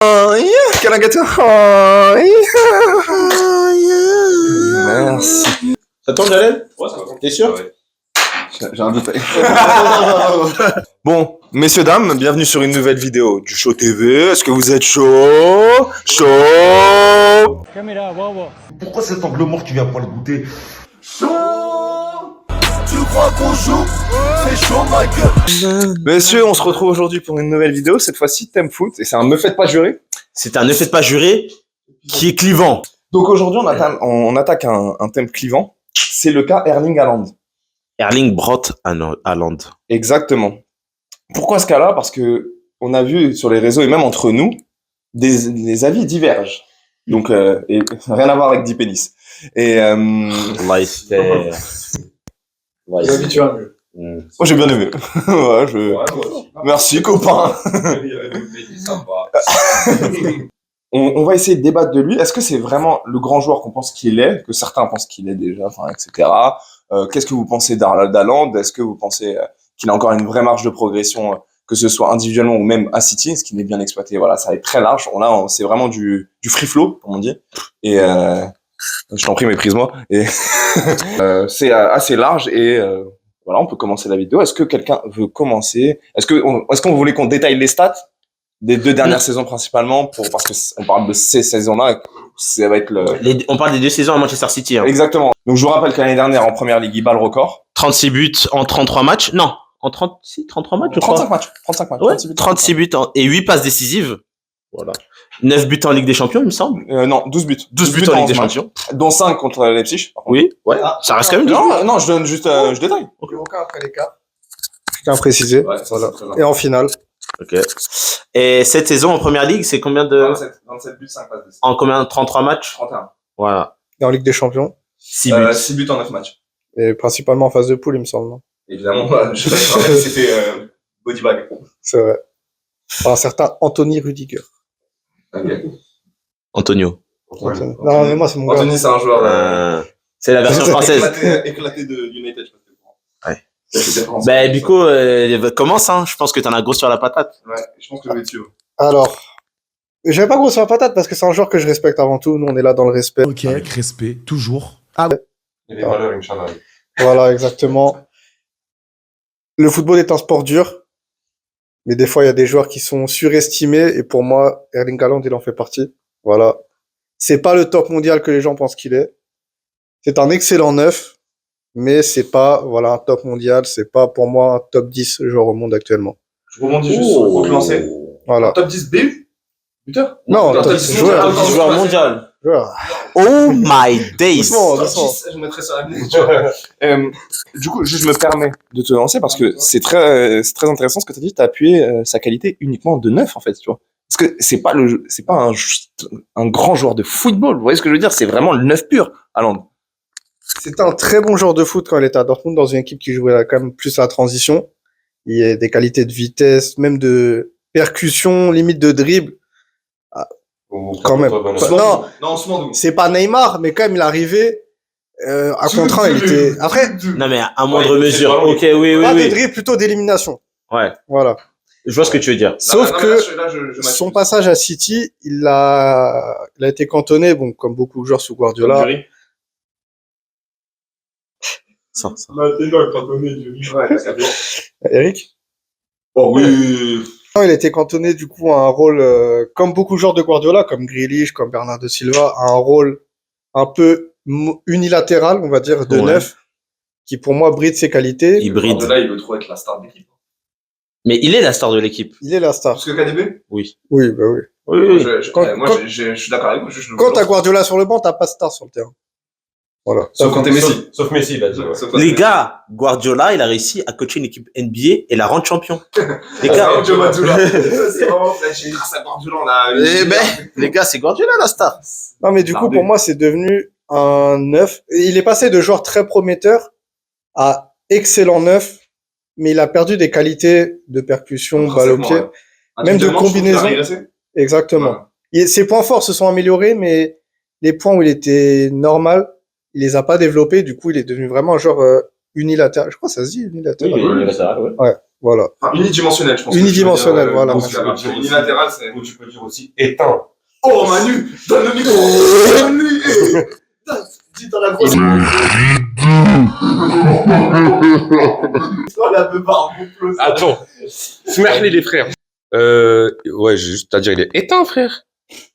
Oh, yeah. Can I get a oh, yeah. Oh, yeah. Merci. Ça tourne, Jalel? Ouais, ça va. T'es sûr? Ouais. J'ai un doute. Bon, messieurs, dames, bienvenue sur une nouvelle vidéo du Show TV. Est-ce que vous êtes chaud? Chaud? Caméra, wow. Pourquoi cet angle mort, tu viens pas le goûter? Tu crois qu'on joue? C'est chaud, ma gueule. Messieurs, on se retrouve aujourd'hui pour une nouvelle vidéo. Cette fois-ci, thème foot. Et c'est un Me Faites Pas Jurer. C'est un ne faites pas jurer qui est clivant. Donc aujourd'hui, on attaque un thème clivant. C'est le cas Erling Haaland. Erling Brot Haaland. Exactement. Pourquoi ce cas-là? Parce que on a vu sur les réseaux et même entre nous, des avis divergent. Donc, et rien à voir avec 10 pénis. Et Leicester. Les habituels. moi j'ai bien aimé. Ouais, merci copain. On va essayer de débattre de lui. Est-ce que c'est vraiment le grand joueur qu'on pense qu'il est, que certains pensent qu'il est déjà, enfin, etc. Qu'est-ce que vous pensez d'Haaland? Est-ce que vous pensez qu'il a encore une vraie marge de progression, que ce soit individuellement ou même à City, ce qui n'est bien exploité? Voilà, ça va être très large. C'est vraiment du free flow, comme on dit. Et je t'en prie, méprise-moi. Et c'est assez large et voilà, on peut commencer la vidéo. Est-ce que quelqu'un veut commencer? Est-ce qu'on voulait qu'on détaille les stats des 2 dernières saisons principalement parce que on parle de ces saisons-là, ça va être On parle des 2 saisons à Manchester City. Hein. Exactement. Donc je vous rappelle que l'année dernière en première ligue, il bat le record. 36 buts en 33 matchs. Non, en 33 matchs, je crois. 35 matchs. Ouais, 36 buts et 8 passes décisives. Voilà. 9 buts en Ligue des Champions, il me semble. Non, 12 buts. 12 buts en Ligue des Champions. Dont 5 contre Leipzig. Oui, ouais. Ça reste quand même 12 buts. Non, je donne juste, je détaille. Aucun après les cas. Je tiens à préciser. Ouais, Voilà. Et en finale. Ok. Et cette saison en première ligue, c'est combien de... 27 buts, 5 passes décisives. En combien? 33 matchs? 31. Voilà. Et en Ligue des Champions. 6 buts. 6 buts en 9 matchs. Et principalement en phase de poule, il me semble. Non, Évidemment, je rappelle, c'était body bag. c'est vrai. Par un certain Anthony Rudiger. Okay. Antonio. Non, mais moi, c'est mon gars. Anthony, c'est un joueur C'est la version française. éclaté de United, je pense. Ouais. C'était France. Bah, Bico, commence, hein. Je pense que t'en as gros sur la patate. Ouais, je pense que je vais tuer. Alors, j'avais pas gros sur la patate parce que c'est un joueur que je respecte avant tout. Nous, on est là dans le respect. Ok, respect, toujours. Et les valeurs, Inch'Allah. Voilà, exactement. Le football est un sport dur. Mais des fois, il y a des joueurs qui sont surestimés. Et pour moi, Erling Haaland, il en fait partie. Voilà. C'est pas le top mondial que les gens pensent qu'il est. C'est un excellent neuf. Mais c'est pas, voilà, un top mondial. C'est pas, pour moi, un top 10 joueur au monde actuellement. Je rebondis juste sur le lancer. Voilà. Top 10 BU? Buteur? Non, top top 10 joueur. Joueur mondial. Joueur. Oh my days. Doucement, Top doucement. 10, je mettrais ça à la du coup, je me permets de te lancer parce que c'est très intéressant ce que tu as dit. Tu as appuyé sa qualité uniquement de neuf, en fait, tu vois. Parce que c'est pas un grand joueur de football. Vous voyez ce que je veux dire? C'est vraiment le neuf pur, Haaland. C'était un très bon joueur de foot quand il était à Dortmund, dans une équipe qui jouait quand même plus à la transition. Il a des qualités de vitesse, même de percussion, limite de dribble. Quand même. Non, Non, Ousmane. c'est pas Neymar, mais quand même, il arrivait à contre-un, il était... Après, Non, mais à moindre Ouais, mesure. c'est Ok, oui, pas de oui. dribble, plutôt d'élimination. Ouais. Voilà. Je vois ce que tu veux dire. Sauf que son passage à City, il a été cantonné, bon, comme beaucoup de joueurs sous Guardiola. Ça. Eric? Oh oui. Non, il a été cantonné du coup à un rôle, comme beaucoup de joueurs de Guardiola, comme Grealish, comme Bernardo Silva, à un rôle un peu unilatéral, on va dire, de Ouais. neuf, qui pour moi bride ses qualités. Hybride. Là, il veut trop être la star de l'équipe. Mais il est la star de l'équipe. Il est la star. Parce que KDB? Oui. Oui, bah oui. Oui, oui. Je suis d'accord avec vous. Quand t'as Guardiola sur le banc, t'as pas de star sur le terrain. Voilà. Sauf quand t'es Messi. Sauf Messi, il a dit. Ouais. Sauf quand Les t'es gars, Guardiola, il a réussi à coacher une équipe NBA et la rendre champion. Les Messi. gars, Ah, Joe Mazzulla. C'est vraiment flashé grâce à Guardiola, on a... eh ben, les gars, c'est Guardiola la star. Non, mais du coup, Bardé. pour moi, c'est devenu un neuf. Il est passé de joueur très prometteur à excellent neuf, mais il a perdu des qualités de percussion, balle au pied. Même de combinaison. Exactement. Ses points forts se sont améliorés, mais les points où il était normal, il les a pas développés. Du coup, il est devenu vraiment un joueur unilatéral. Je crois que ça se dit unilatéral. Oui, il est latéral, ouais. Ouais. Voilà. Enfin, unidimensionnel, je pense. Unidimensionnel, que je veux voilà. dire, parce que la partie unilatérale, c'est... Ou tu peux dire aussi éteint. Oh, Manu, donne le micro. Manu, dis dans la grosse. Oh, la beubare, Attends. Smerli les frères. Ouais, j'ai juste à dire, il est éteint, frère.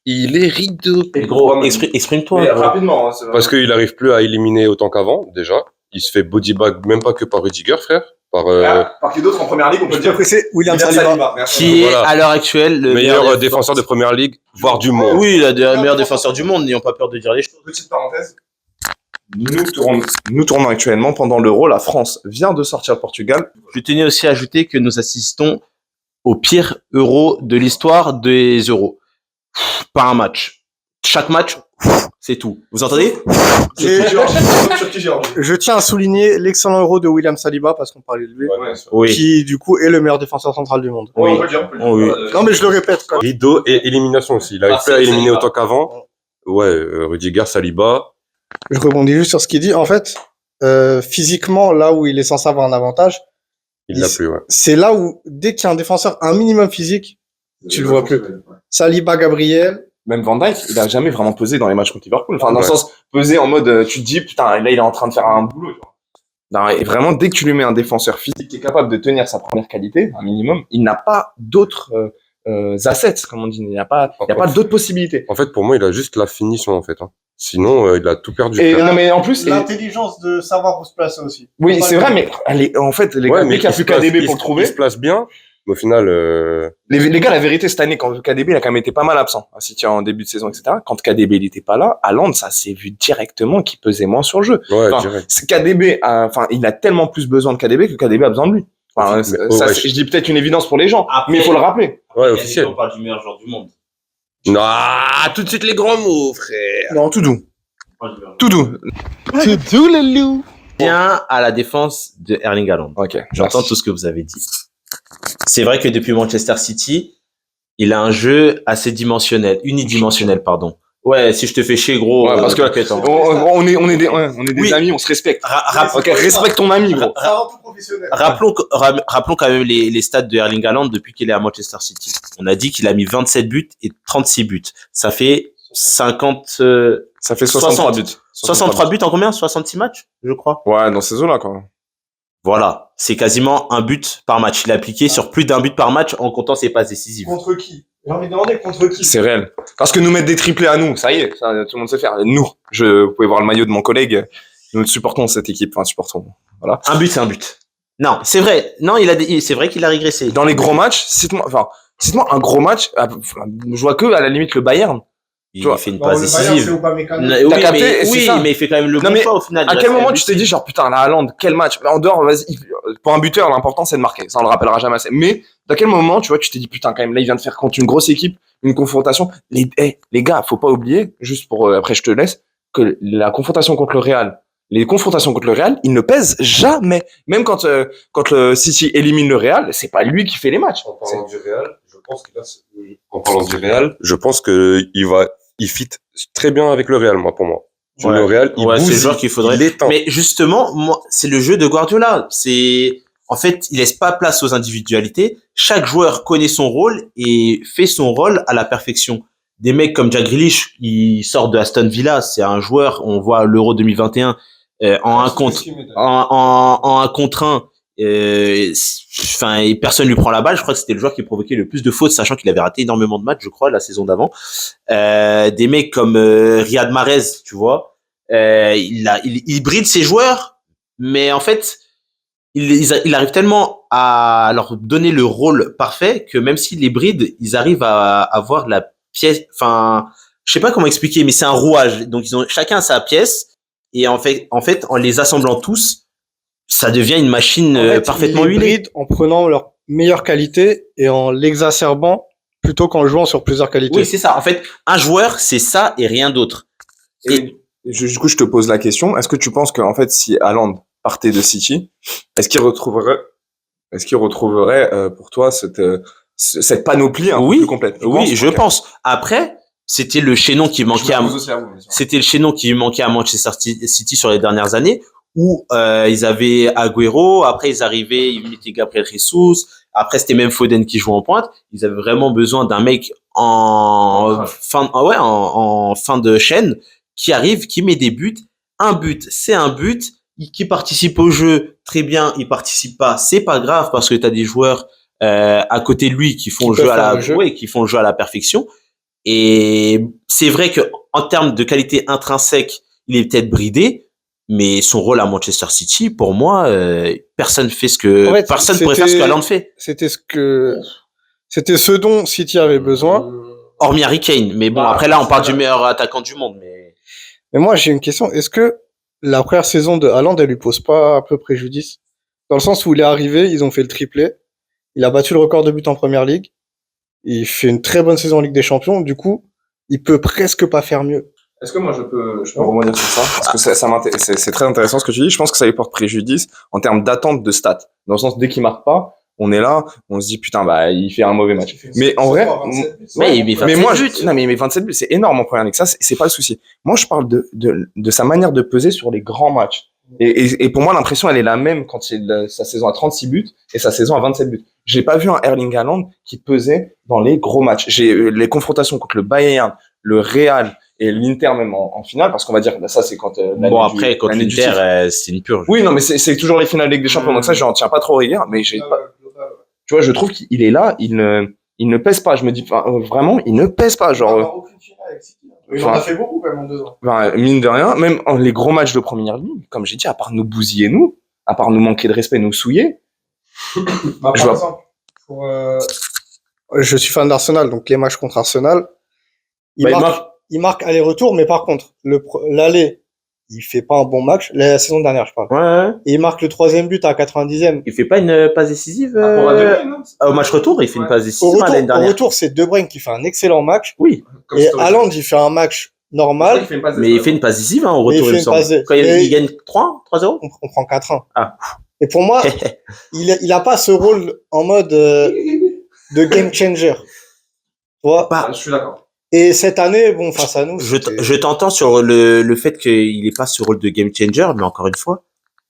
Il est rideau. Mais gros, exprime-toi. Mais gros. rapidement, hein, c'est Parce qu'il arrive plus à éliminer autant qu'avant, déjà. Il se fait bodybag même pas que par Rudiger, frère. Par qui d'autre en première ligue, on peut Je dire peux presser William Saliba. Merci. Qui est, Voilà. à l'heure actuelle, le meilleur défenseur de première ligue, voire du monde. Oui, le meilleur défenseur du monde, n'ayons pas peur de dire les choses. Petite parenthèse. Nous tournons actuellement pendant l'Euro. La France vient de sortir le Portugal. Je tenais aussi à ajouter que nous assistons au pire Euro de l'histoire des Euros. Pas un match. Chaque match, c'est tout. Vous entendez? Je tiens à souligner l'excellent Euro de William Saliba parce qu'on parlait de lui, Oui. qui du coup est le meilleur défenseur central du monde. Oui, on peut le dire. Oui. Non mais je le répète quand même. Rideau et élimination aussi. Il arrive plus à éliminer autant qu'avant. Ouais, Rudiger, Saliba. Je rebondis juste sur ce qu'il dit. En fait, physiquement, là où il est censé avoir un avantage, Il l'a plus, ouais. c'est là où dès qu'il y a un défenseur un minimum physique, tu le vois plus. Saliba, Gabriel. Même Van Dijk, il a jamais vraiment pesé dans les matchs contre Liverpool. Enfin, dans le Ouais. sens, pesé en mode, tu te dis, putain, là, il est en train de faire un boulot, tu vois. Non, et vraiment, dès que tu lui mets un défenseur physique qui est capable de tenir sa première qualité, un minimum, il n'a pas d'autres assets, comme on dit. Il n'y a pas d'autres possibilités. En fait, pour moi, il a juste la finition, en fait. Hein. Sinon, il a tout perdu. Et frère. non, mais en plus, L'intelligence de savoir où se placer aussi. oui, c'est vrai, mais en fait, les Ouais, gars, mais dès qu'il n'y a plus KDB pour le trouver, il se place bien. Mais au final, les gars, la vérité, cette année, quand KDB, il a quand même été pas mal absent, à City en début de saison, etc. Quand KDB, il était pas là, Haaland, ça s'est vu directement qu'il pesait moins sur le jeu. ouais, Enfin, direct. KDB, enfin, il a tellement plus besoin de KDB que KDB a besoin de lui. Enfin, Mais, ça, ouais, je dis peut-être une évidence pour les gens, Après- mais il faut le rappeler. Ouais, officiel. On parle du meilleur joueur du monde. Non, tout de suite les grands mots, frère. Non, tout doux. On parle du meilleur Tout doux. Viens à la défense de Erling Haaland. Ok. J'entends tout ce que vous avez dit. C'est vrai que depuis Manchester City, il a un jeu assez unidimensionnel, pardon. Ouais, si je te fais chier, gros. Ouais, parce que t'inquiète, hein. on est des Oui. amis, on se respecte. Ra- Ok, respecte ton ami, gros. C'est avant tout professionnel. Rappelons quand même les stats de Erling Haaland depuis qu'il est à Manchester City. On a dit qu'il a mis 27 buts et 36 buts. Ça fait 50, Ça fait 63 buts. 63 buts en combien? 66 matchs, je crois. Ouais, dans ces eaux-là, quoi. Voilà. C'est quasiment un but par match. Il a appliqué sur plus d'un but par match en comptant ses passes décisives. Contre qui? J'ai envie de demander contre qui? C'est réel. Parce que nous mettre des triplés à nous, ça y est, ça, tout le monde sait faire. Nous, vous pouvez voir le maillot de mon collègue, nous supportons cette équipe, enfin, supportons. Voilà. Un but, c'est un but. Non, c'est vrai. Non, c'est vrai qu'il a régressé. Dans les gros matchs, cite-moi un gros match, je vois que, à la limite, le Bayern. Il Tu vois, fait une Non, passe le Bayern, c'est décisive. Upamecano. Oui, capté, mais, c'est oui, ça. mais il fait quand même le Non, bon mais choix au final. À Il quel reste moment quand tu t'es même dit, genre, putain, la Haaland, quel match? En dehors, vas-y, pour un buteur, l'important, c'est de marquer. Ça, on le rappellera jamais assez. Mais, dans quel moment, tu vois, tu t'es dit, putain, quand même, là, il vient de faire contre une grosse équipe, une confrontation. Les gars, faut pas oublier, juste pour, après, je te laisse, que la confrontation contre le Real, les confrontations contre le Real, il ne pèse jamais. Même quand le City élimine le Real, c'est pas lui qui fait les matchs. En parlant du Real, je pense qu'il a, en parlant du Real, je pense que il fit très bien avec le Real, moi, pour moi. Sur Ouais. le Real, il Ouais, c'est le bousille, joueur qu'il faudrait. il étend. Mais justement, moi, c'est le jeu de Guardiola. En fait, il laisse pas place aux individualités. Chaque joueur connaît son rôle et fait son rôle à la perfection. Des mecs comme Jack Grealish, il sort de Aston Villa, c'est un joueur, on voit l'Euro 2021, en un contre un, enfin, et personne lui prend la balle. Je crois que c'était le joueur qui provoquait le plus de fautes, sachant qu'il avait raté énormément de matchs, je crois, la saison d'avant. Des mecs comme Riyad Mahrez, tu vois, il bride ses joueurs, mais en fait, il arrive tellement à leur donner le rôle parfait que même s'il les bride, ils arrivent à avoir la pièce. Enfin, je sais pas comment expliquer, mais c'est un rouage. Donc ils ont chacun sa pièce, et en fait, en les assemblant tous, ça devient une machine En fait, parfaitement ils les huilée. brident en prenant leur meilleure qualité et en l'exacerbant plutôt qu'en jouant sur plusieurs qualités. Oui, c'est ça. En fait, un joueur, c'est ça et rien d'autre. Et du coup, je te pose la question. Est-ce que tu penses qu'en fait, si Haaland partait de City, est-ce qu'il retrouverait pour toi cette panoplie un peu Oui, plus complète? Tu oui, penses? je Ok. pense. Après, c'était le chaînon qui Je manquait me pose aussi à vous, bien sûr. c'était le chaînon qui manquait à Manchester City sur les dernières années, où ils avaient Agüero, après ils arrivaient, ils mettaient Gabriel Jesus, après c'était même Foden qui jouait en pointe. Ils avaient vraiment besoin d'un mec en fin de chaîne qui arrive, qui met des buts. Un but, c'est un but. Qui participe au jeu, très bien. Il participe pas, c'est pas grave parce que t'as des joueurs à côté de lui qui font le jeu qui font le jeu à la perfection. Et c'est vrai que en termes de qualité intrinsèque, il est peut-être bridé, mais son rôle à Manchester City, pour moi, personne fait personne pourrait faire ce qu'Haaland fait. C'était ce dont City avait besoin. Hormis Harry Kane. Mais bon, après là, on parle du meilleur attaquant du monde, Mais moi, j'ai une question. Est-ce que la première saison de Haaland, elle lui pose pas un peu préjudice? Dans le sens où il est arrivé, ils ont fait le triplé. Il a battu le record de buts en première ligue. Il fait une très bonne saison en Ligue des Champions. Du coup, il peut presque pas faire mieux. Est-ce que moi je peux rebondir sur ça? Parce que ça m'intéresse, c'est très intéressant ce que tu dis. Je pense que ça lui porte préjudice en termes d'attente de stats. Dans le sens, dès qu'il marque pas, on est là, on se dit putain, bah, il fait un mauvais match. Mais en vrai, mais il met 27 buts. Non, mais il met 27 buts, c'est énorme en première ligue. Ça, c'est pas le souci. Moi, je parle de sa manière de peser sur les grands matchs. Et pour moi, l'impression, elle est la même quand sa saison à 36 buts et sa saison à 27 buts. J'ai pas vu un Erling Haaland qui pesait dans les gros matchs. J'ai les confrontations contre le Bayern, le Real et l'Inter même en finale, parce qu'on va dire, ça c'est quand bon après contre l'Inter, c'est une purge. Oui, non, mais c'est toujours les finales de Ligue des Champions, donc ça j'en tiens pas trop rigueur, mais tu vois, je trouve qu'il est là, il ne pèse pas. Je me dis vraiment, il ne pèse pas, genre. Il en a fait beaucoup quand même en 2 ans. Mine de rien, même les gros matchs de première ligue, comme j'ai dit, à part nous bousiller nous, à part nous manquer de respect, nous souiller. Par exemple, je suis fan d'Arsenal, donc les matchs contre Arsenal, il marque aller-retour, mais par contre, l'aller, il fait pas un bon match. La saison dernière, je parle. Ouais. Et il marque le 3e but à 90e. Il fait pas une passe décisive au match retour, il fait une passe décisive l'année dernière. Au retour, c'est De Bruyne qui fait un excellent match. Oui. Et Haaland, il fait un match normal. Mais il fait une passe décisive au retour, il me semble. Quand il gagne 3-0. On prend 4-1. Ah. Et pour moi, il a pas ce rôle en mode de game changer. Tu vois? Je suis d'accord. Et cette année, bon, face à nous, je t'entends sur le fait qu'il ait pas ce rôle de game changer, mais encore une fois,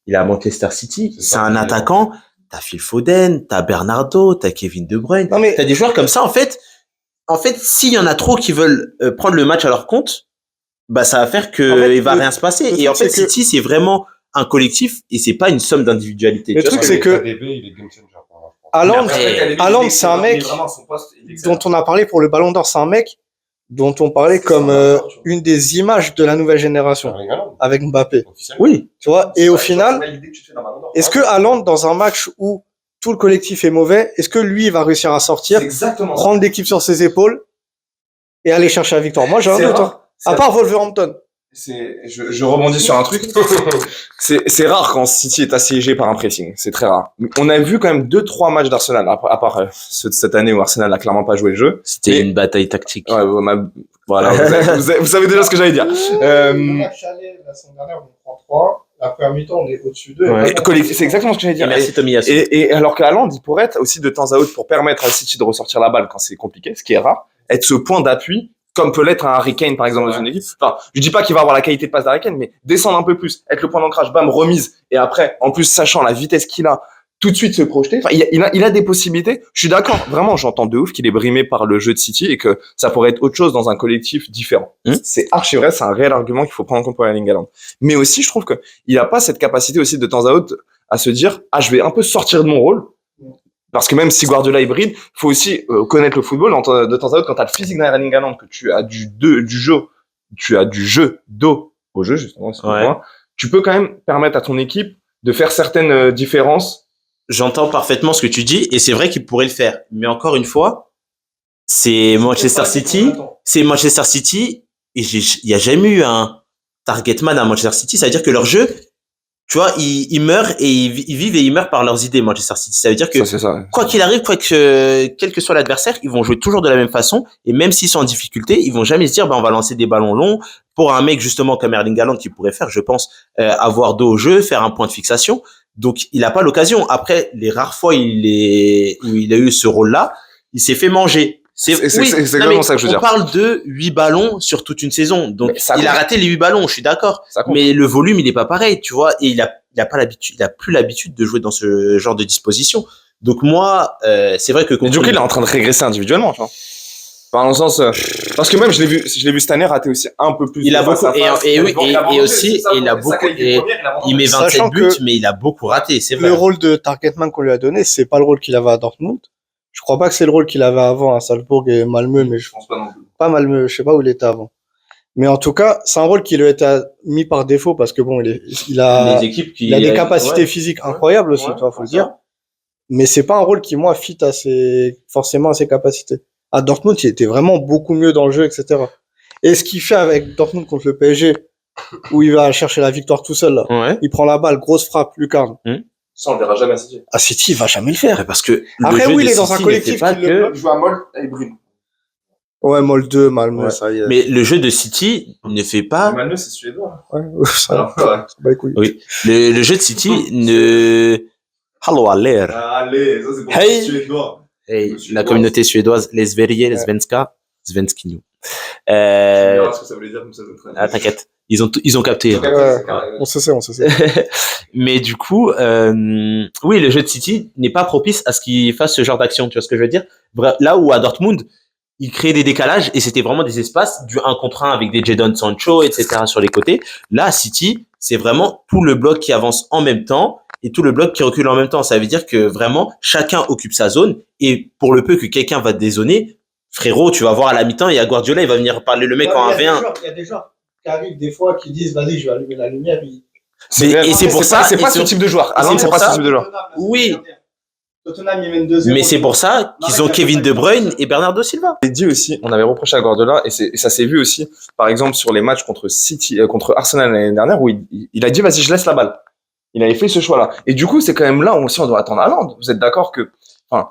il est à Manchester City, c'est un attaquant. T'as Phil Foden, t'as Bernardo, t'as Kevin De Bruyne, t'as des joueurs comme ça. En fait, s'il y en a trop qui veulent prendre le match à leur compte, bah ça va faire que il va rien se passer. Et en fait, City, c'est vraiment un collectif et c'est pas une somme d'individualité. Le truc, c'est que Haaland, c'est un mec dont on a parlé pour le Ballon d'Or. C'est un mec dont on parlait comme une des images de la nouvelle génération avec Mbappé. Oui, tu vois. Et au final, est-ce que Haaland, dans un match où tout le collectif est mauvais, est-ce que lui il va réussir à sortir, prendre l'équipe sur ses épaules et aller chercher la victoire? Moi, j'ai un doute. À part Wolverhampton. Je rebondis sur un truc. C'est rare quand City est assiégé par un pressing. C'est très rare. On a vu quand même 2-3 matchs d'Arsenal, à part ceux de cette année où Arsenal n'a clairement pas joué le jeu. C'était une bataille tactique. Ouais, voilà. Vous savez déjà ce que j'allais dire. Le match aller, la semaine dernière, on prend 3. La première mi-temps, on est au-dessus d'eux. Ouais. C'est exactement ce que j'allais dire. Merci Tommy. Et alors que Haaland, il pourrait être aussi de temps à autre pour permettre à City de ressortir la balle quand c'est compliqué, ce qui est rare, être ce point d'appui comme peut l'être un Harry Kane, par exemple, dans une équipe. Enfin, je dis pas qu'il va avoir la qualité de passe d'Harry Kane, mais descendre un peu plus, être le point d'ancrage, bam, remise, et après, en plus, sachant la vitesse qu'il a, tout de suite se projeter. Enfin, il a des possibilités. Je suis d'accord. Vraiment, j'entends de ouf qu'il est brimé par le jeu de City et que ça pourrait être autre chose dans un collectif différent. C'est archi vrai, c'est un réel argument qu'il faut prendre en compte pour Erling Haaland. Mais aussi, je trouve que il a pas cette capacité aussi de temps à autre à se dire, ah, je vais un peu sortir de mon rôle. Parce que même si Guardiola est hybride, faut aussi connaître le football de temps à autre. Quand t'as le physique d'un Erling Haaland, que tu as du jeu dos au jeu justement, tu peux quand même permettre à ton équipe de faire certaines différences. J'entends parfaitement ce que tu dis et c'est vrai qu'il pourrait le faire. Mais encore une fois, c'est Manchester City et il y a jamais eu un target man à Manchester City. Ça veut dire que leur jeu, tu vois, ils meurent et ils vivent et ils meurent par leurs idées, Manchester City. Ça veut dire que, quoi qu'il arrive, quel que soit l'adversaire, ils vont jouer toujours de la même façon. Et même s'ils sont en difficulté, ils vont jamais se dire, on va lancer des ballons longs pour un mec, justement, comme Erling Haaland qui pourrait faire, je pense, avoir dos au jeu, faire un point de fixation. Donc, il a pas l'occasion. Après, les rares fois où il a eu ce rôle-là, il s'est fait manger. C'est oui, exactement non, mais ça que je veux dire. On parle de 8 ballons sur toute une saison. Donc, Mais ça il a compte. raté les 8 ballons, je suis d'accord. Ça compte. Mais le volume, il est pas pareil, tu vois. Et il a pas l'habitude, il a plus l'habitude de jouer dans ce genre de disposition. Donc, moi, c'est vrai que Mais du coup, il est en train de régresser individuellement, tu vois. Enfin, dans le sens, parce que même je l'ai vu cette année rater aussi un peu plus. il a de face beaucoup, à face. et oui, Il a et abandonné, aussi, c'est ça, et il a sa beaucoup, qualité et première, il a abandonné. il met 27 Sachant buts, que mais il a beaucoup raté, c'est vrai. Le rôle de targetman qu'on lui a donné, c'est pas le rôle qu'il avait à Dortmund. Je crois pas que c'est le rôle qu'il avait avant à Salzbourg et Malmö, mais Je pense pas non plus. pas Malmö, je sais pas où il était avant. Mais en tout cas, c'est un rôle qui lui a été mis par défaut parce que bon, il a équipes qui, il a des capacités physiques incroyables aussi, Ouais, toi, faut le c'est dire. ça. Mais c'est pas un rôle qui, moi, fit forcément à ses capacités. À Dortmund, il était vraiment beaucoup mieux dans le jeu, etc. Et ce qu'il fait avec Dortmund contre le PSG, où il va chercher la victoire tout seul, là. Ouais. Il prend la balle, grosse frappe, Lucarne. Ça, on le verra jamais à City. À City, il va jamais le faire. Parce que le Après, jeu oui, de il est dans un City collectif n'était pas qui le que, bloque. Il joue à Moll et Brune. Ouais, Molde, Malmö, Ouais. ça y est. mais le jeu de City ne fait pas, Malmö, c'est suédois. Ouais, ça, Alors, ouais. bah, écoute. oui, le jeu de City ne, Hallo aller. Allez, ça, c'est pour Hey. les suédois. Hey, Le la suédois. communauté suédoise, les Sverige, les Ouais. Svenska, Svenskinu. Tu verras ce que ça voulait dire comme ça. T'inquiète. Ils ont capté. Ouais. On se sait. Mais du coup, oui, le jeu de City n'est pas propice à ce qu'il fasse ce genre d'action. Tu vois ce que je veux dire? Là où à Dortmund, il créait des décalages et c'était vraiment des espaces du 1 contre 1 avec des Jadon Sancho, etc. sur les côtés. Là, à City, c'est vraiment tout le bloc qui avance en même temps et tout le bloc qui recule en même temps. Ça veut dire que vraiment, chacun occupe sa zone et pour le peu que quelqu'un va dézoner, frérot, tu vas voir à la mi-temps, il y a Guardiola, il va venir parler le mec en 1v1. Il y a des joueurs qui arrivent des fois qui disent, vas-y, je vais allumer la lumière. Et c'est pour ça, C'est pas et ce c'est- type de joueur. et Allende, c'est c'est pour pas ça- ce type de joueur. Oui. Tottenham, ils mènent 2-0. Mais c'est pour ça qu'ils ont Kevin De Bruyne et Bernardo Silva. J'ai dit aussi, on avait reproché à Guardiola, et ça s'est vu aussi, par exemple, sur les matchs contre City, contre Arsenal l'année dernière, où il a dit, vas-y, je laisse la balle. Il avait fait ce choix-là. Et du coup, c'est quand même là où aussi on doit attendre Haaland. Vous êtes d'accord que, enfin,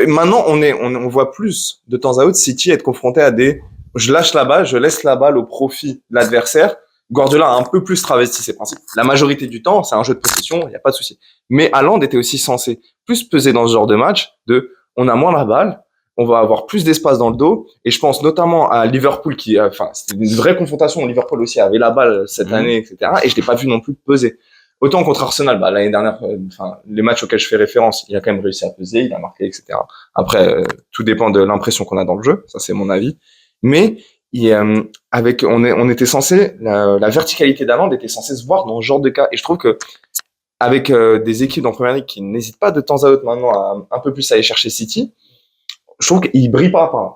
maintenant, on voit plus de temps à autre City être confronté à je lâche la balle, je laisse la balle au profit de l'adversaire. Guardiola a un peu plus travesti ses principes. La majorité du temps, c'est un jeu de possession, il n'y a pas de souci. Mais Haaland était aussi censé plus peser dans ce genre de match on a moins la balle, on va avoir plus d'espace dans le dos. Et je pense notamment à Liverpool c'était une vraie confrontation. Liverpool aussi avait la balle cette année, etc. Et je l'ai pas vu non plus peser. Autant contre Arsenal, l'année dernière, les matchs auxquels je fais référence, il a quand même réussi à peser, il a marqué, etc. Après, tout dépend de l'impression qu'on a dans le jeu. Ça, c'est mon avis. Mais, on était censé, la verticalité d'Haaland était censée se voir dans ce genre de cas. Et je trouve que, avec des équipes en première ligue qui n'hésitent pas de temps à autre maintenant à un peu plus aller chercher City, je trouve qu'il brille pas par là.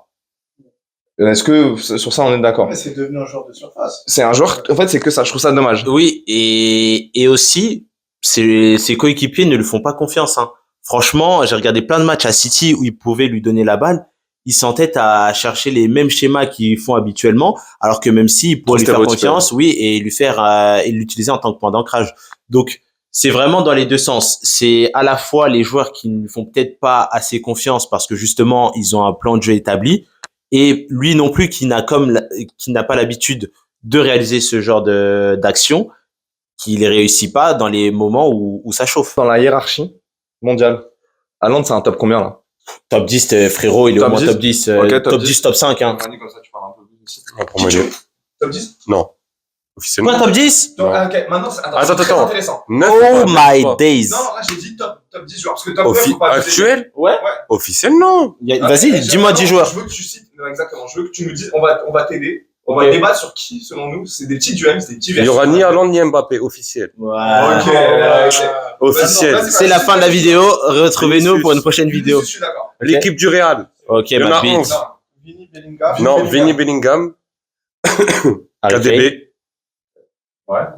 Est-ce que sur ça on est d'accord? Mais c'est devenu un joueur de surface. C'est un joueur, en fait c'est que ça, je trouve ça dommage. Oui, et aussi, ses coéquipiers ne lui font pas confiance. Hein. Franchement, j'ai regardé plein de matchs à City où ils pouvaient lui donner la balle. Ils s'entêtent à chercher les mêmes schémas qu'ils font habituellement, alors que même s'ils pourraient lui faire stéréotypé. confiance, oui, et et l'utiliser en tant que point d'ancrage. Donc, c'est vraiment dans les deux sens. C'est à la fois les joueurs qui ne font peut-être pas assez confiance parce que justement, ils ont un plan de jeu établi, et lui non plus qui n'a pas l'habitude de réaliser ce genre d'action, qui les réussit pas dans les moments où ça chauffe. Dans la hiérarchie mondiale, Haaland c'est un top combien là? Top 10, frérot, il est Top au moins 10? top 10, Ok, top 10, top 5, hein. Comme ça, tu parles un peu plus aussi. Ah, pour moi, il est- Top 10? Non. Officiellement. Quoi, top 10? Non. Ok, maintenant c'est Attends, très attends. intéressant. Neuf, Oh pas, my pas. days. Non, là j'ai dit top 10 joueurs parce que top 9 faut pas abuser. Actuel? Ouais. Officiel, non. Vas-y, dis-moi 10 joueurs. Je veux que tu cites, exactement, je veux que tu nous dises, on va t'aider. On va Ok. débattre sur qui, selon nous, c'est des petits duels, c'est des petits Il y aura ni Haaland ni Mbappé, officiel. Ok, ok. Officiel. Vas-y, C'est la fin de la vidéo. Retrouvez-nous pour une prochaine vidéo. Je suis d'accord. L'équipe du Real. Ok, Il y en ma a bite. 11. Vini Bellingham. Non, Vinny Bellingham, Harry Kane. KDB,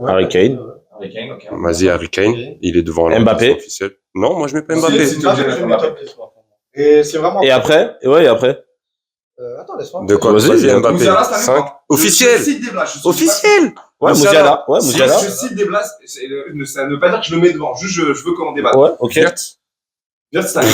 Harry Kane. Harry Kane, ok. vas-y, Harry Kane, il est devant là. Mbappé. c'est officiel. Non, moi je mets pas Mbappé. Si, Mbappé, je mets top 10, par contre. Et c'est vraiment. Et après? Ouais, et après? Attends, laisse-moi. De quoi? Vas-y, Vas-y, Mbappé. Musiala, cette année, 5. non. Officiel. Je cite des blagues, je suis Officiel. Ouais, Musiala. Musiala. Ouais, pas- Musiala. Je cite des blagues, ça ne veut pas dire que je le mets devant. Juste, je veux qu'on débatte. Ouais, ok. Wirtz. Viens cette année.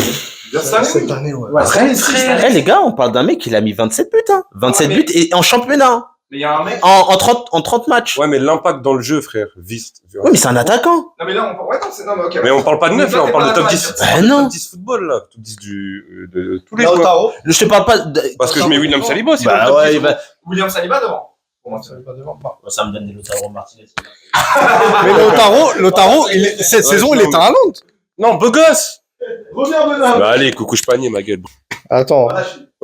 Viens cette année. Cette année, ouais. Ouais, cette année, si, cette année. Eh, les gars, on parle d'un mec qui a mis 27 buts, hein. 27 Ouais, buts et en championnat. Mais il y a un mec. En 30 matchs. Ouais, mais l'impact dans le jeu, frère. Viste. Oui, mais c'est un attaquant. Non, mais là, ouais, non, c'est, non, mais ok. Mais on parle pas de 9, là, on parle de top 10. Bah non. Top 10 football, là. Top 10 de tous les joueurs. Lautaro. Je te parle pas de... Parce que je mets William Saliba aussi dans le Bah top ouais, 10. William Saliba devant. Pour moi, Saliba devant. Ça me donne des Lautaro Martinez. Mais Lautaro, cette saison, il est à Haaland. Non, beau gosse. Reviens, Benoît. Bah allez, coucou panier, ma gueule. Attends.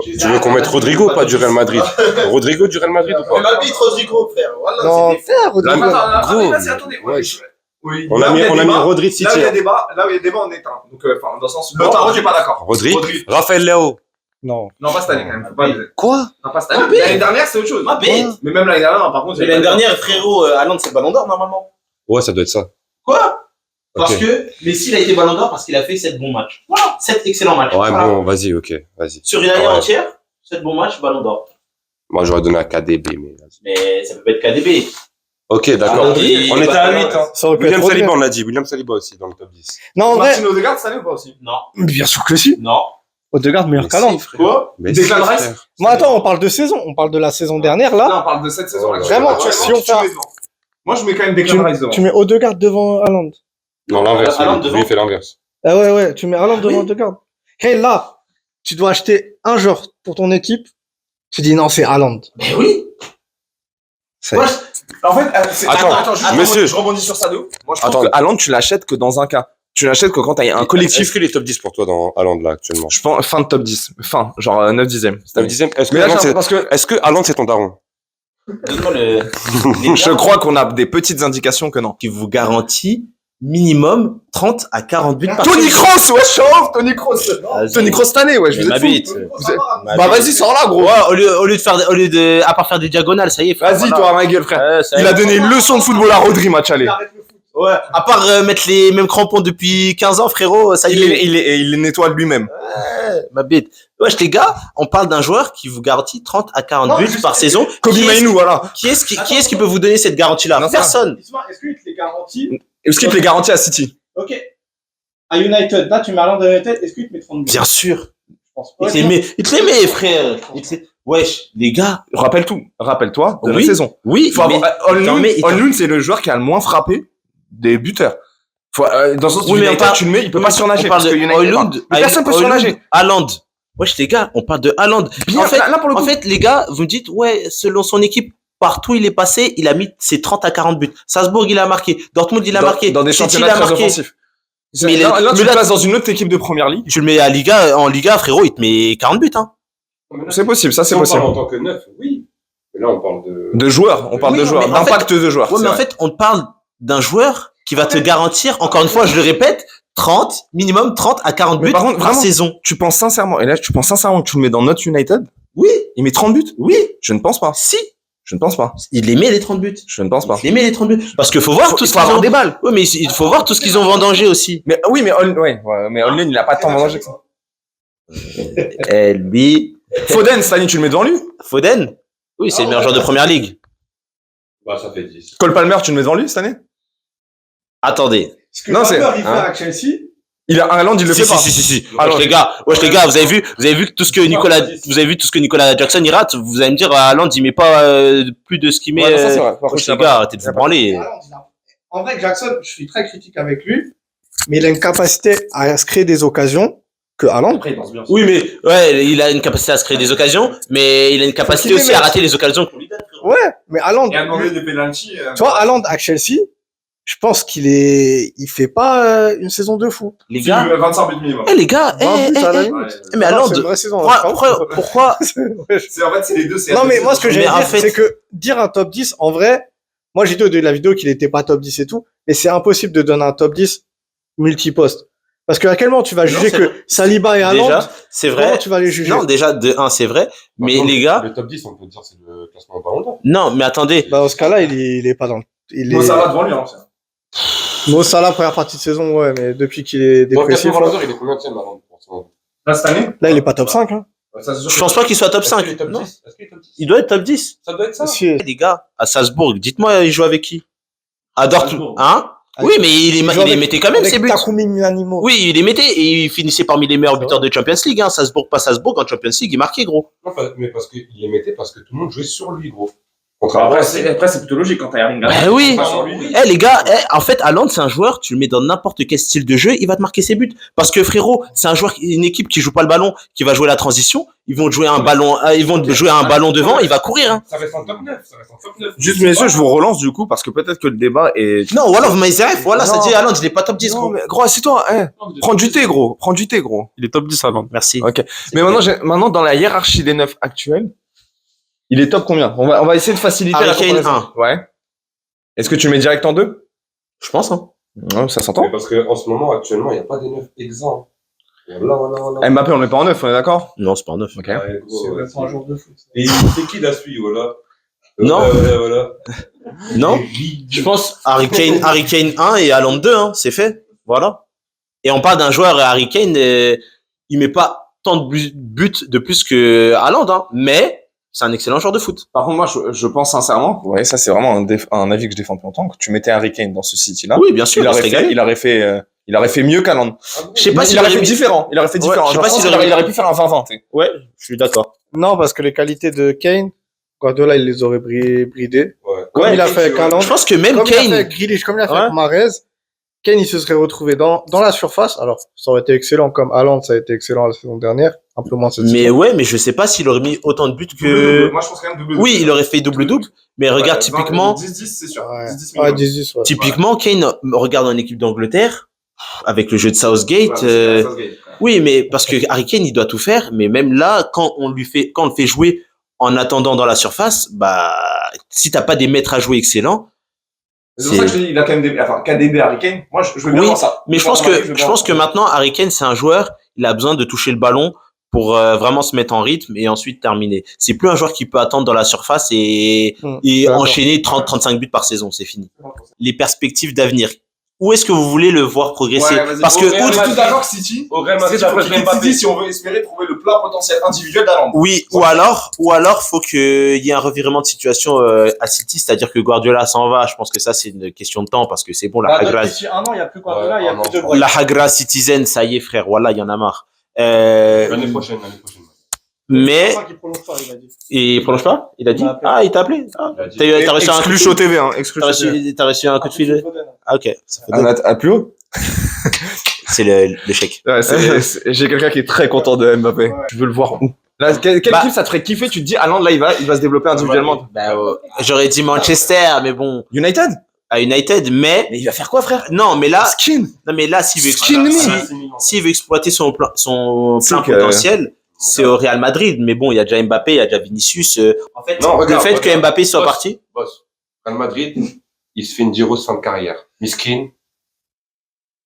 Tu veux qu'on mette Rodrigo ou pas du Real Madrid? Rodrigo du Real Madrid ou On pas? m'habite Rodrigo, frère. Voilà, Non, c'est des frères. Rodrigo. Gros, Vas-y, attendez. ouais. Oui. On a mis Rodri de Là où City. il y a débat, on est un. Donc, enfin, dans le sens. Lautaro, j'ai pas d'accord. Rodri. Raphaël Léo. Non. Non, pas cette année, quand même. Faut pas abuser. Quoi? Non, pas cette année. L'année dernière, c'est autre chose. Ma bête. Mais même l'année dernière, par contre, Mais l'année dernière, frérot, Haaland, c'est le ballon d'or, normalement. Ouais, ça doit être ça. Quoi? Parce Ok. que Messi, il a été ballon d'or parce qu'il a fait 7 bons matchs. Voilà. 7 excellents matchs. Ouais, Voilà. bon, vas-y, ok, vas-y. Sur une année Ouais. entière, 7 bons matchs, ballon d'or. Moi, j'aurais donné à KDB, mais vas-y. Mais ça peut pas être KDB. Ok, d'accord. Rodri, On était à bah, 8, hein. Ça aurait pu William être Saliba, Rodri. on l'a dit. William Saliba aussi dans le top 10. Non, en vrai, Martino Odegaard cette année ou pas aussi? Non. bien sûr que si. Non. Odegaard, meilleur Mais qu'Haaland. si, frère. Quoi? Mais Declan si, Rice? frère. Moi, attends, on parle de saison. On parle de la saison dernière, Là, là. on parle de cette saison-là. Vraiment, Actuellement, si on tu fait- mets devant. Moi, je mets quand même Declan Rice devant. Tu mets Odegaard devant Haaland. Non, l'inverse. Haaland Lui, devant. il fait l'inverse. Ah ouais, tu mets Haaland devant Odegaard. Hey, là, tu dois acheter un joueur pour ton équipe. Tu dis non, c'est Haaland. Mais oui. C'est- Moi, en fait, Attends, juste, monsieur. je rebondis sur ça de ouf. Moi, je Attends. trouve que Haaland, tu l'achètes que dans un cas. Tu l'achètes que quand t'as un Est-ce collectif. qu'il est top 10 pour toi dans Haaland, là, actuellement? Je pense fin de top 10. Fin, genre 9 dixième. Top 10e? Est-ce que Mais là, Haaland, c'est, parce que est-ce que Haaland, c'est ton daron? Donne-moi le. Les je gars crois qu'on a des petites indications que non. qui vous garantit minimum 30 à 40 buts par Tony saison. Kroos, ouais, chauffe, Tony Kroos. Vas-y. Tony Kroos cette année, ouais, je Mais vous ma ai fou. bite. Vous êtes- Ma Bah bite. vas-y, sors là, gros. Ouais, au lieu de faire, à part faire des diagonales, ça y est. frère, Vas-y, voilà. toi, ma gueule, frère. Ouais, ça y Il est. a donné une leçon de football à Rodri, match aller. Ouais. À part mettre les mêmes crampons depuis 15 ans, frérot, ça y est. Il les nettoie de lui-même. Ma bête. Wesh, les gars, on parle d'un joueur qui vous garantit 30 à 40 Non, buts juste- par saison. Kobe Qui est-ce- Mainoo, voilà. Qui est-ce qui peut vous donner cette garantie-là? Non, ça. Personne. Est-ce qu'il te les garantit? Est-ce qu'il te les garantit à City? Ok. À United, là, tu mets Haaland à United, est-ce qu'il te met 30 buts? Bien sûr. Je pense Il pas. te les met, frère. Wesh, les gars. Rappelle-toi de la Oui. saison. Oui. Faut avoir, t'en mets- Onlund, c'est le joueur qui a le moins frappé des buteurs. Dans le sens où Oui, mais on United, parle- tu le mets, il peut oui, pas surnager. on parle Parce que de United, Højlund, mais personne peut Højlund, surnager. Haaland. Wesh, les gars, on parle de Haaland. Bien, En fait, là, pour le coup. En fait, les gars, vous me dites, ouais, selon son équipe, partout il est passé, il a mis ses 30 à 40 buts. Salzbourg, il a marqué. Dortmund, il a marqué. Dans des City, championnats il a très marqué. offensifs. Mais là, mais tu le là, places dans une autre équipe de première ligue. tu le mets en Liga, frérot, il te met 40 buts, hein. C'est possible, ça, c'est Si on possible. parle en tant que neuf, oui. Mais là, on parle de... De joueurs, on parle Oui, de joueurs, mais en d'impact de joueurs. Ouais, c'est mais en vrai. fait, on parle d'un joueur qui va te garantir, encore une fois, je le répète, 30, minimum 30 à 40 Mais buts par contre, par vraiment, saison. tu penses sincèrement, et là, tu penses sincèrement que tu le mets dans notre United? Oui. Il met 30 buts? Oui. Je ne pense pas. Si. Je ne pense pas. Il les met les 30 buts. Je ne pense pas. Il les met les 30 buts. Parce qu'il faut voir tout Il ce faut qu'ils avoir ont. des balles. Oui, mais il faut voir tout ce qu'ils ont vendangé aussi. Mais oui, mais Onlund, il a pas tant mangé que ça. LB. Foden, cette année, tu le mets devant lui? Foden. Oui, c'est le meilleur joueur de première ligue. Bah, ça fait 10. Cole Palmer, tu le mets devant lui cette année? Attendez. Ce que Non, c'est- Palmer, il fait hein. à Chelsea, Il a un Haaland, il le Si, fait pas. si. Alors, Wesh, les gars, vous avez vu que tout ce que Nicolas Jackson il rate, vous allez me dire, Haaland, il met pas plus de ce qu'il met. Ouais, non, ça, c'est vrai. Par contre, Wesh, je les sais gars, pas. arrêtez de vous branler. Haaland, en vrai, Jackson, je suis très critique avec lui, mais il a une capacité à se créer des occasions que Haaland. Après, il pense bien. Oui, mais, ouais, il a une capacité à se créer des occasions, mais il a une capacité qu'il les aussi à mette. rater les occasions qu'on lui donne. Ouais, mais Haaland, Il a demandé des pénaltys. tu vois, Haaland à Chelsea, je pense il fait pas une saison de fou. Les gars, 25 buts minimum. les gars, 20 buts à la limite. mais Non, Haaland, c'est une vraie saison. là, pourquoi, C'est, en fait, c'est les deux. Non, mais moi, ce que Mais j'allais en dire, fait- c'est que dire un top 10, en vrai, moi, j'ai dit au début de la vidéo qu'il était pas top 10 et tout, mais c'est impossible de donner un top 10 multiposte. Parce que à quel moment tu vas juger c'est que vrai. Saliba et Haaland, déjà, c'est comment vrai. tu vas les juger? Non, déjà, de 1, c'est vrai. Mais Par contre, les gars, Le top 10, on peut dire, c'est le classement Ballon d'Or. non, mais attendez. Bah, dans ce cas-là, il est pas dans le, il Moi, est, ça va devant lui, hein. Mo Salah, première partie de saison, ouais, mais depuis qu'il est Dans le dépressif, classement Ballon là, d'Or, il est combien de Haaland pour son... Là, cette année? il est pas top 5, hein. Ça, c'est sûr Je que- pense pas qu'il soit top Est-ce qu'il 5. est top Non. 10? Est-ce qu'il est top 10? Il doit être top 10. Ça doit être ça. Si. Les gars, à Salzbourg, dites-moi, il joue avec qui? À Dortmund. Salzbourg. Hein? Oui, mais il les mettait quand même, avec ses buts. Takumi Minamino. Oui, il les mettait et il finissait parmi les meilleurs buteurs de Champions League, hein. Salzbourg, pas Salzbourg, en Champions League, il marquait, gros. Non, mais parce qu'il les mettait parce que tout le monde jouait sur lui, gros. Contrairement à Après, c'est plutôt logique quand t'as Erling Haaland. Bah oui. Pas sur lui. Les gars, en fait, Haaland, c'est un joueur, tu le mets dans n'importe quel style de jeu, il va te marquer ses buts. Parce que frérot, c'est un joueur, une équipe qui joue pas le ballon, qui va jouer la transition, ils vont jouer un ballon, jouer un ballon devant, il va courir, hein. Ça reste en top 9. Ça reste en top 9. Juste, messieurs, je vous relance du coup parce que peut-être que le débat est. Non, voilà, vous m'avez voilà, ça Non. dit Haaland, il est pas top 10, Non, gros. mais gros, assieds-toi, prends du thé, gros. Prends du thé, gros. Il est top 10 avant. Merci. Ok. Mais maintenant, dans la hiérarchie des 9 actuels, il est top combien? On va essayer de faciliter Harry la Kane, comparaison. Ouais. Est-ce que tu mets direct en 2? Je pense, hein. Ouais, ça s'entend. Mais parce qu'en ce moment, actuellement, il n'y a pas des 9 exempts. Voilà. Mbappé, on n'est pas en 9, on est d'accord? Non, c'est pas un 9. Ok. Ouais, gros, C'est un jour de foot. Et c'est qui la suit, voilà. Non. Voilà. Non. Je pense Harry Kane 1 et Haaland 2, hein. C'est fait. Voilà. Et on parle d'un joueur, Harry Kane, il met pas tant de buts de plus que Haaland, hein. Mais, c'est un excellent joueur de foot. Par contre, moi, je pense sincèrement, ouais, ça c'est vraiment un avis que je défends depuis longtemps, que tu mettais Harry Kane dans ce City-là. Oui, bien sûr, il il se aurait fait, régalait. il aurait fait mieux qu'Haaland. Je sais pas il s'il aurait aurait fait mis- différent. Il aurait fait différent. je sais Je pas pense s'il qu'il aurait- il aurait pu faire un 20-20, tu sais. Ouais, je suis d'accord. Non, parce que les qualités de Kane, Guardiola, il les aurait bridées. Ouais. Comme Ouais, il a fait avec Haaland. Je pense que même Comme il a fait Kane, avec Grealish, comme il a fait Ouais. avec Mahrez, Kane, il se serait retrouvé dans la surface. Alors, ça aurait été excellent comme Haaland, ça a été excellent la saison dernière. Un peu moins cette mais saison. ouais, mais je sais pas s'il aurait mis autant de buts que, Moi, je pense quand même double. oui, il aurait fait double-double, mais regarde, typiquement, 10-10, c'est sûr. Ouais. 10-10 Ouais, 10-10, ouais. typiquement, Kane, regarde en équipe d'Angleterre, avec le jeu de Southgate, oui, mais parce que Harry Kane, il doit tout faire, mais même là, quand on le fait jouer en attendant dans la surface, bah, si t'as pas des maîtres à jouer excellents, C'est pour ça que je te dis, il a quand même des, enfin, KDB Harry Kane. Moi, je veux bien Oui, voir ça. mais je pense que maintenant, Harry Kane, c'est un joueur, il a besoin de toucher le ballon pour vraiment se mettre en rythme et ensuite terminer. C'est plus un joueur qui peut attendre dans la surface et D'accord. enchaîner 30-35 buts par saison, c'est fini. Les perspectives d'avenir. Où est-ce que vous voulez le voir progresser? Parce que, on est tous d'accord que City, Au Real c'est Madrid, après après City si on veut espérer trouver le plein potentiel individuel d'Haaland. oui, ou alors, faut qu'il y ait un revirement de situation à City, c'est-à-dire que Guardiola s'en va. Je pense que ça, c'est une question de temps parce que c'est bon, la Hagra, D'ici un an, il n'y a plus Guardiola, il y a plus De Bruyne. la Hagra Citizen, ça y est, frère. Voilà, il y en a marre. L'année prochaine. Mais, C'est pour ça qu'il prolonge pas, il a dit. et il prolonge pas? Il a dit? Il m'a appelé. Ah, il t'a appelé? Ah. Il a dit. T'as reçu un coup de Exclu fil? Show TV, hein. Exclu T'as Show TV. t'as reçu un coup de fil? Ah, ok. Ça fait À plus haut? c'est le chèque. Ouais, j'ai quelqu'un qui est très content de Mbappé. Tu veux le voir où? Là, quelle Bah- équipe ça te ferait kiffer? Tu te dis, Haaland, là, il va se développer individuellement. J'aurais dit Manchester, mais bon, United? à United, mais Mais il va faire quoi, frère? non, mais là, Skin. non, mais là, s'il veut, Skin me. s'il veut exploiter son plein C'est que- potentiel, c'est au Real Madrid. Mais bon, il y a déjà Mbappé, il y a déjà Vinicius. En fait, Non, le regarde, fait que regarde. Mbappé soit Boss. parti, Boss. Real Madrid, il se fait une Giro fin de carrière. Miskin.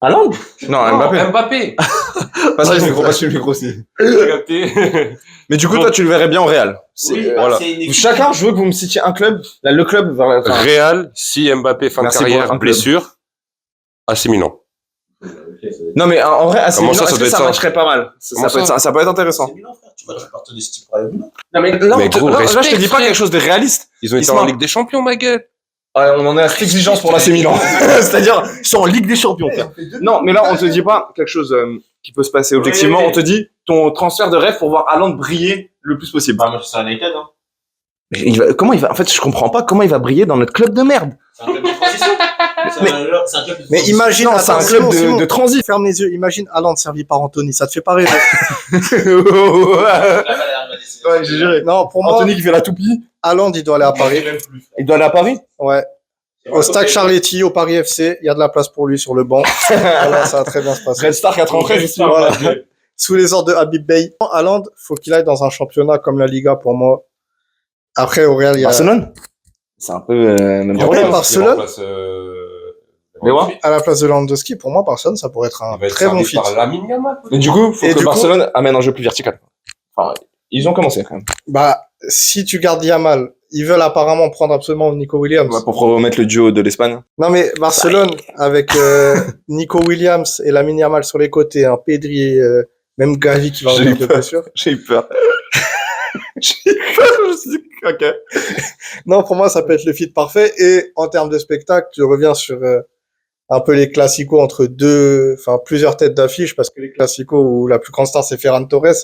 Haaland. Non, Mbappé. Mbappé. Passe le micro, passe le micro aussi. Regardez. Mais du coup, toi, tu le verrais bien au Real. Oui, Voilà. c'est une équipe- Chacun, je veux que vous me citiez un club. Là, le club vers la fin. Real, si Mbappé fin de Merci pour un carrière, club. blessure, AC Milan. Non, mais en vrai, AC Comment Milan, ça, ça est-ce doit que être ça ça matcherait pas mal? Comment Ça peut être intéressant. C'est Milan, frère. Tu vas partir de ce type pour aller au Milan. Non, mais là, Mais gros, là, je te respect, dis pas frère. quelque chose de réaliste. Ils ont été Isma. en Ligue des Champions, ma gueule. On en est à cette exigence pour l'AC Milan. C'est-à-dire, ils sont en Ligue des Champions, frère. Non, mais là, on te dit pas quelque chose qui peut se passer objectivement. Oui. On te dit ton transfert de rêve pour voir Haaland briller le plus possible. Bah, Manchester United, hein. Mais comment il va, en fait, je comprends pas comment il va briller dans notre club de merde. C'est un club de transition. C'est un club de Mais transition. imagine, Non, c'est un attends, club Simon, de transit. ferme les yeux, imagine Haaland servi par Anthony, ça te fait pas rêver. Ouais, j'ai géré. Non, pour moi, Anthony qui fait la toupie. Haaland, il doit aller à Paris. Il doit aller à Paris. Ouais. Au Stade Charletti, au Paris FC, il y a de la place pour lui sur le banc. Voilà, ça va très bien se passer. Red Star 93 aussi. Voilà. Sous les ordres de Habib Bey. Haaland, faut qu'il aille dans un championnat comme la Liga pour moi. Après, au Real, il y a... Barcelone. C'est un peu même Après, problème. Barcelone, Mais ouais. à la place de Lewandowski, pour moi, Barcelone, ça pourrait être un très bon fit. Mais du coup, faut Et que du coup- Barcelone amène un jeu plus vertical. Enfin, ils ont commencé quand même. Bah, si tu gardes Yamal, ils veulent apparemment prendre absolument Nico Williams. Ouais, pour remettre le duo de l'Espagne. Non, mais Barcelone, avec Nico Williams et Lamine Yamal sur les côtés, hein, Pedri, même Gavi qui va J'ai revenir eu de peur. blessure. J'ai eu peur. J'ai eu peur, je me suis dit, ok. Non, pour moi, ça peut être le fit parfait. Et en termes de spectacle, tu reviens sur un peu les classicos entre plusieurs têtes d'affiche, parce que les classicos où la plus grande star c'est Ferran Torres.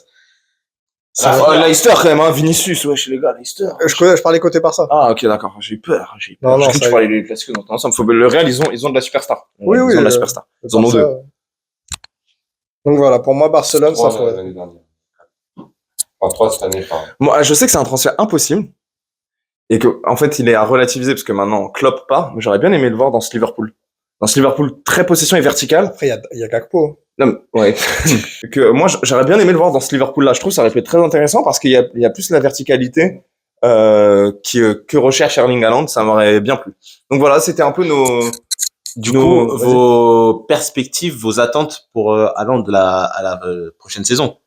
Leicester quand même, hein, Vinicius, wesh les gars, Leicester. Je parlais côté Barça. Ah ok d'accord, j'ai eu peur. Non, J'ai cru que ça tu y parlais des classiques dans ensemble. Le Real ils ont de la superstar. Oui, Ils oui, ont de la superstar. Ils en ont Barça, deux. Donc voilà, pour moi, Barcelone, ça 3 ferait. l'année dernière. Enfin, 3 cette année, pardon. Moi je sais que c'est un transfert impossible et que en fait il est à relativiser parce que maintenant Klopp part, mais j'aurais bien aimé le voir dans ce Liverpool. Dans ce Liverpool très possession et vertical. Après, il y a Gakpo. Non, mais, ouais. Que moi j'aurais bien aimé le voir dans ce Liverpool là. Je trouve que ça aurait pu être très intéressant parce qu'il y a plus la verticalité que recherche Erling Haaland, ça m'aurait bien plu. Donc voilà, c'était un peu Du nos- coup, vas-y. vos perspectives, vos attentes pour Haaland à la prochaine saison.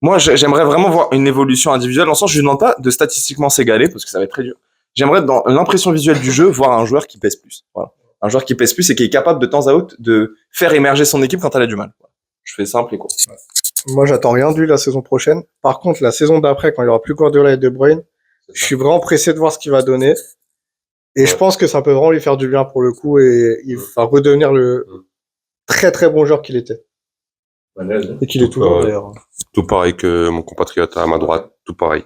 Moi, j'aimerais vraiment voir une évolution individuelle. Dans le sens, je ne demande pas de statistiquement s'égaler parce que ça va être très dur. J'aimerais, dans l'impression visuelle du jeu, voir un joueur qui pèse plus. Voilà. Un joueur qui pèse plus et qui est capable de temps à autre de faire émerger son équipe quand elle a du mal. Voilà. Je fais simple et court. Moi, j'attends rien de lui la saison prochaine. Par contre, la saison d'après, quand il y aura plus Guardiola et De Bruyne, je suis vraiment pressé de voir ce qu'il va donner. Et je pense que ça peut vraiment lui faire du bien pour le coup et il va redevenir le très très bon joueur qu'il était. Et qu'il est toujours d'ailleurs. Tout pareil que mon compatriote à ma droite, tout pareil.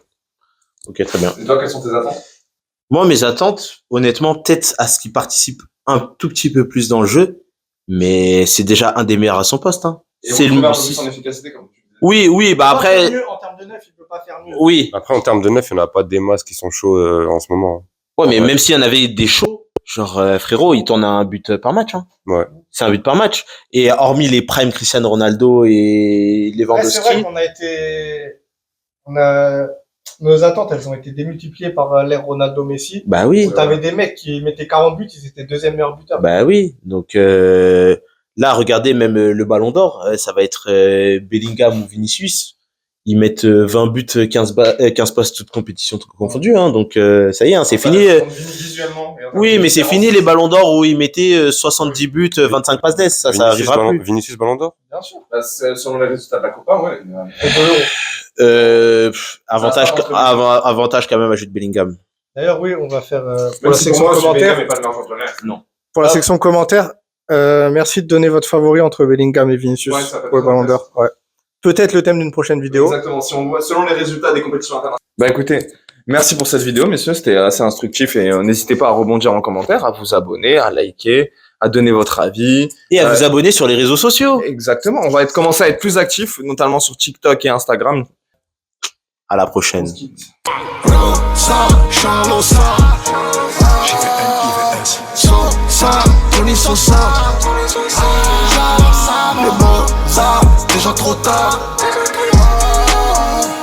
Ok, très bien. Et toi, quelles sont tes attentes? Moi, mes attentes, honnêtement, peut-être à ce qu'il participe un tout petit peu plus dans le jeu, mais c'est déjà un des meilleurs à son poste. Hein. C'est lui. son efficacité, comme tu disais. Oui, bah après, En termes de neuf, il peut pas faire mieux. oui. Après, en termes de neuf, il n'y en a pas des masses qui sont chauds en ce moment. Ouais, mais Ouais. même s'il y en avait des chauds, genre frérot, il tourne à un but par match. Hein. Ouais. C'est un but par match. Et hormis les primes Cristiano Ronaldo et Ouais, c'est vrai Lewandowski, qu'on a été, nos attentes, elles ont été démultipliées par l'ère Ronaldo-Messi. bah oui, T'avais des mecs qui mettaient 40 buts, ils étaient deuxième meilleur buteur. bah oui. Donc là, regardez même le Ballon d'Or, ça va être Bellingham ou Vinicius. Ils mettent 20 buts, 15 passes toutes compétitions confondues. Hein. Donc ça y est, hein, c'est fini. Oui, mais c'est fini les Ballons d'Or où ils mettaient 70 buts, 25 passes d'ess. Ça arrivera plus. Vinicius Ballon d'Or? Bien sûr. Bah, selon les résultats de la Copa, ouais. Avantage, Ça va, avantage quand même à Jude Bellingham. D'ailleurs, oui, on va faire, pour Même la si section pour moi, commentaires, mais pas le meilleur joueur de Real. Non. pour la section commentaires, merci de donner votre favori entre Bellingham et Vinicius Ouais, ça peut être pour le Ballon d'Or. Ouais. Peut-être le thème d'une prochaine vidéo. Exactement, si on voit selon les résultats des compétitions internationales. Bah écoutez, merci pour cette vidéo, messieurs, c'était assez instructif et n'hésitez pas à rebondir en commentaire, à vous abonner, à liker, à donner votre avis. Et à vous abonner sur les réseaux sociaux. Exactement, on va commencer à être plus actifs, notamment sur TikTok et Instagram. À la prochaine. Le mot, ça, c'est déjà trop tard.